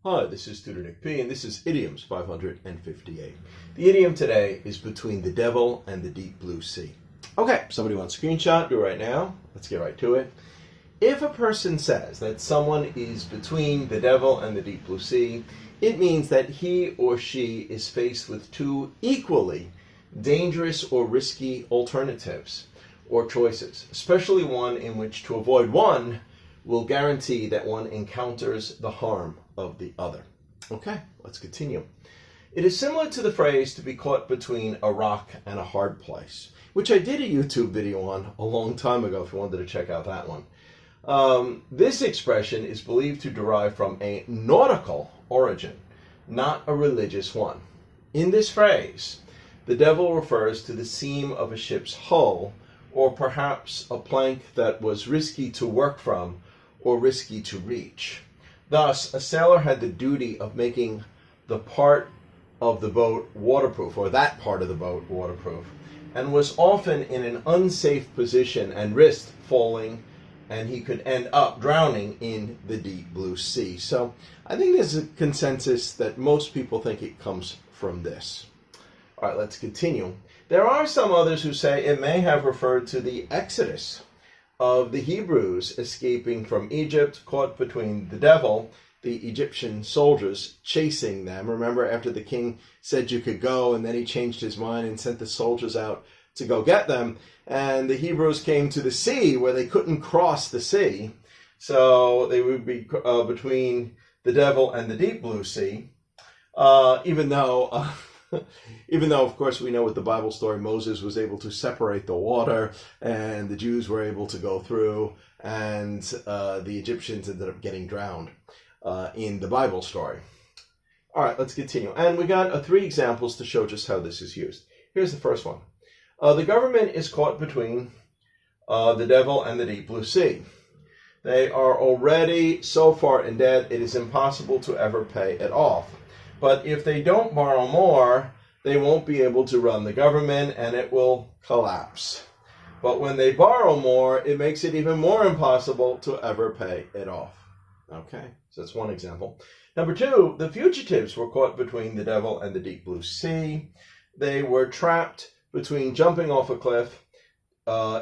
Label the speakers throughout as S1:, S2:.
S1: Hi, this is Tutor Nick P, and this is Idioms 558. The idiom today is between the devil and the deep blue sea. Okay, somebody wants a screenshot, do it right now. Let's get right to it. If a person says that someone is between the devil and the deep blue sea, it means that he or she is faced with two equally dangerous or risky alternatives or choices, especially one in which to avoid one will guarantee that one encounters the harm of the other. Okay, let's continue. It is similar to the phrase to be caught between a rock and a hard place, which I did a YouTube video on a long time ago if you wanted to check out that one. This expression is believed to derive from a nautical origin, not a religious one. In this phrase, the devil refers to the seam of a ship's hull, or perhaps a plank that was risky to work from or risky to reach. Thus, a sailor had the duty of making the part of the boat waterproof, or that part of the boat waterproof, and was often in an unsafe position and risked falling, and he could end up drowning in the deep blue sea. So I think there's a consensus that most people think it comes from this. All right, let's continue. There are some others who say it may have referred to the Exodus of the Hebrews escaping from Egypt, caught between the devil, the Egyptian soldiers chasing them. Remember, after the king said you could go, and then he changed his mind and sent the soldiers out to go get them. And the Hebrews came to the sea where they couldn't cross the sea. So they would be between the devil and the deep blue sea, even though, of course, we know with the Bible story, Moses was able to separate the water, and the Jews were able to go through, and the Egyptians ended up getting drowned in the Bible story. All right, let's continue. And we got 3 examples to show just how this is used. Here's the first one. The government is caught between the devil and the deep blue sea. They are already so far in debt, it is impossible to ever pay it off. But if they don't borrow more, they won't be able to run the government and it will collapse. But when they borrow more, it makes it even more impossible to ever pay it off. Okay, so that's one example. Number 2, the fugitives were caught between the devil and the deep blue sea. They were trapped between jumping off a cliff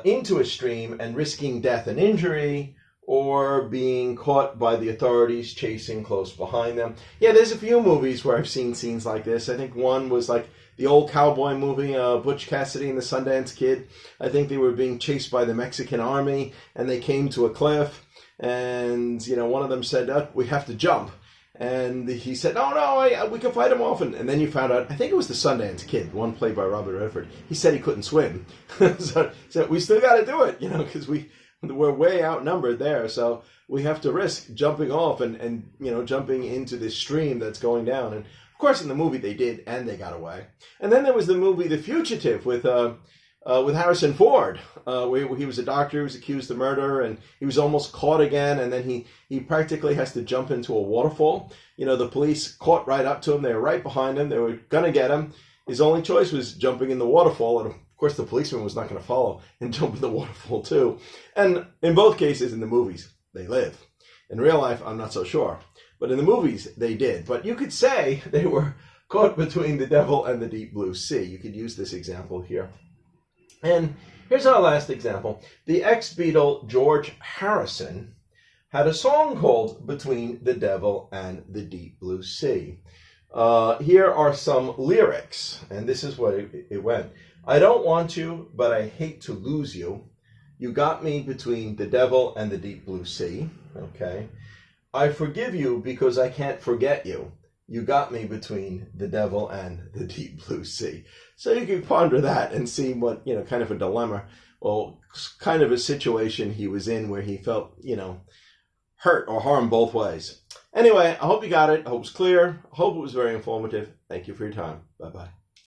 S1: into a stream and risking death and injury, or being caught by the authorities chasing close behind them. Yeah, there's a few movies where I've seen scenes like this. I think one was like the old cowboy movie, Butch Cassidy and the Sundance Kid. I think they were being chased by the Mexican army, and they came to a cliff, and one of them said, we have to jump. And he said, no, we can fight him off. And then you found out, I think it was the Sundance Kid, one played by Robert Redford. He said he couldn't swim. so we still got to do it, because we're way outnumbered there, so we have to risk jumping off and jumping into this stream that's going down. And of course, in the movie they did, and they got away. And then there was the movie The Fugitive with Harrison Ford, where he was a doctor who was accused of murder, and he was almost caught again, and then he practically has to jump into a waterfall. The police caught right up to him. They were right behind him. They were going to get him. His only choice was jumping in the waterfall, and of course, the policeman was not going to follow and jump in the waterfall too. And in both cases, in the movies, they live. In real life, I'm not so sure. But in the movies, they did. But you could say they were caught between the devil and the deep blue sea. You could use this example here. And here's our last example. The ex-Beatle George Harrison had a song called Between the Devil and the Deep Blue Sea. Here are some lyrics, and this is what it went. I don't want you, but I hate to lose you. You got me between the devil and the deep blue sea. Okay. I forgive you because I can't forget you. You got me between the devil and the deep blue sea. So you can ponder that and see what, kind of a dilemma, or kind of a situation he was in where he felt, hurt or harmed both ways. Anyway, I hope you got it. I hope it was clear. I hope it was very informative. Thank you for your time. Bye-bye.